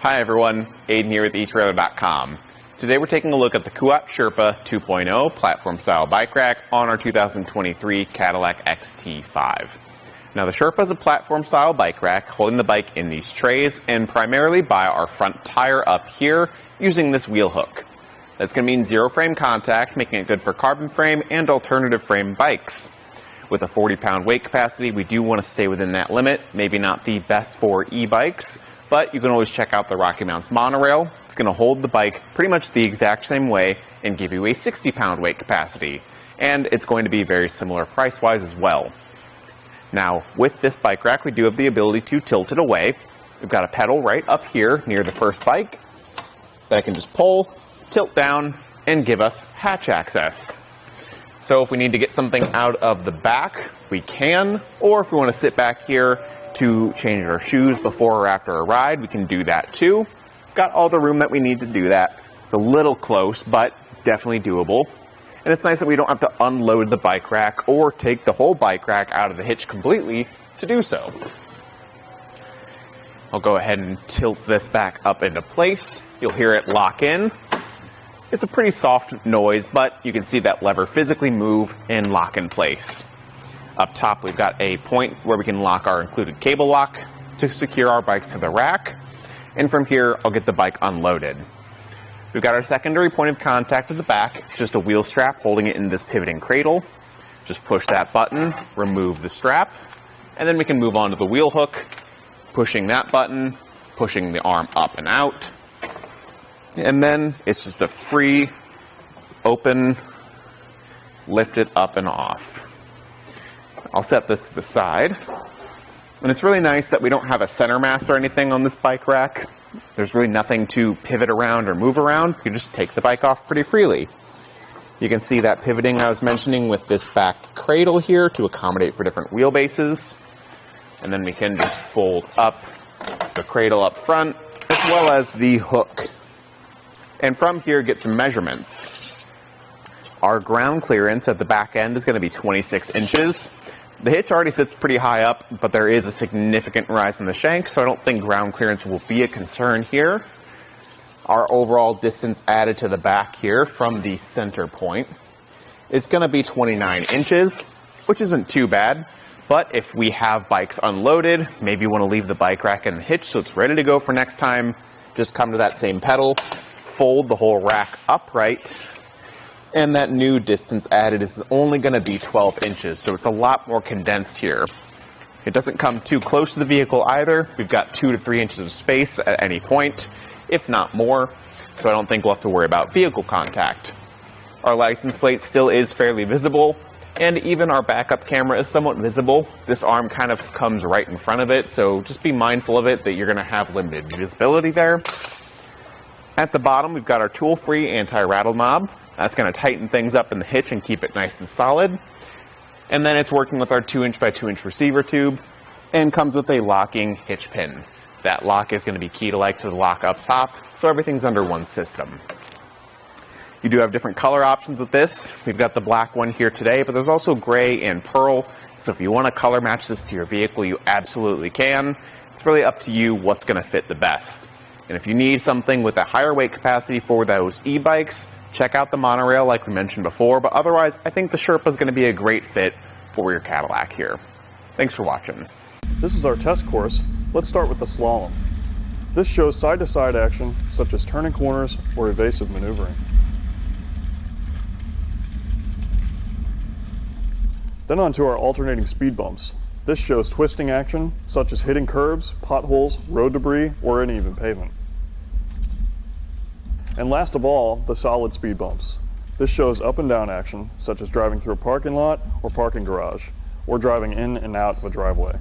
Hi everyone, Aiden here with etrailer.com. Today we're taking a look at the Kuat Sherpa 2.0 platform style bike rack on our 2023 Cadillac XT5. Now the Sherpa is a platform style bike rack holding the bike in these trays and primarily by our front tire up here using this wheel hook. That's going to mean zero frame contact, making it good for carbon frame and alternative frame bikes. With a 40-pound weight capacity, we do want to stay within that limit. Maybe not the best for e-bikes, but you can always check out the RockyMounts MonoRail. It's going to hold the bike pretty much the exact same way and give you a 60-pound weight capacity. And it's going to be very similar price-wise as well. Now, with this bike rack, we do have the ability to tilt it away. We've got a pedal right up here near the first bike that I can just pull, tilt down, and give us hatch access. So if we need to get something out of the back, we can, or if we want to sit back here to change our shoes before or after a ride, we can do that too. We've got all the room that we need to do that. It's a little close, but definitely doable. And it's nice that we don't have to unload the bike rack or take the whole bike rack out of the hitch completely to do so. I'll go ahead and tilt this back up into place. You'll hear it lock in. It's a pretty soft noise, but you can see that lever physically move and lock in place. Up top, we've got a point where we can lock our included cable lock to secure our bikes to the rack. And from here, I'll get the bike unloaded. We've got our secondary point of contact at the back. It's just a wheel strap holding it in this pivoting cradle. Just push that button, remove the strap, and then we can move on to the wheel hook, pushing that button, pushing the arm up and out. And then it's just a free, open, lift it up and off. I'll set this to the side. And it's really nice that we don't have a center mast or anything on this bike rack. There's really nothing to pivot around or move around. You just take the bike off pretty freely. You can see that pivoting I was mentioning with this back cradle here to accommodate for different wheelbases. And then we can just fold up the cradle up front as well as the hook. And from here, get some measurements. Our ground clearance at the back end is going to be 26 inches. The hitch already sits pretty high up, but there is a significant rise in the shank, so I don't think ground clearance will be a concern here. Our overall distance added to the back here from the center point is going to be 29 inches, which isn't too bad. But if we have bikes unloaded, maybe you want to leave the bike rack in the hitch so it's ready to go for next time, just come to that same pedal, fold the whole rack upright, and that new distance added is only going to be 12 inches, so it's a lot more condensed here. It doesn't come too close to the vehicle either. We've got 2 to 3 inches of space at any point, if not more, so I don't think we'll have to worry about vehicle contact. Our license plate still is fairly visible, and even our backup camera is somewhat visible. This arm kind of comes right in front of it, so just be mindful of it that you're going to have limited visibility there. At the bottom, we've got our tool-free anti-rattle knob. That's going to tighten things up in the hitch and keep it nice and solid. And then it's working with our 2-inch by 2-inch receiver tube and comes with a locking hitch pin. That lock is going to be key-like to the lock up top, so everything's under one system. You do have different color options with this. We've got the black one here today, but there's also gray and pearl. So if you want to color match this to your vehicle, you absolutely can. It's really up to you what's going to fit the best. And if you need something with a higher weight capacity for those e-bikes, check out the MonoRail like we mentioned before, but otherwise I think the Sherpa is going to be a great fit for your Cadillac here. Thanks for watching. This is our test course. Let's start with the slalom. This shows side-to-side action such as turning corners or evasive maneuvering. Then on to our alternating speed bumps. This shows twisting action such as hitting curbs, potholes, road debris, or uneven pavement. And last of all, the solid speed bumps. This shows up and down action, such as driving through a parking lot or parking garage, or driving in and out of a driveway.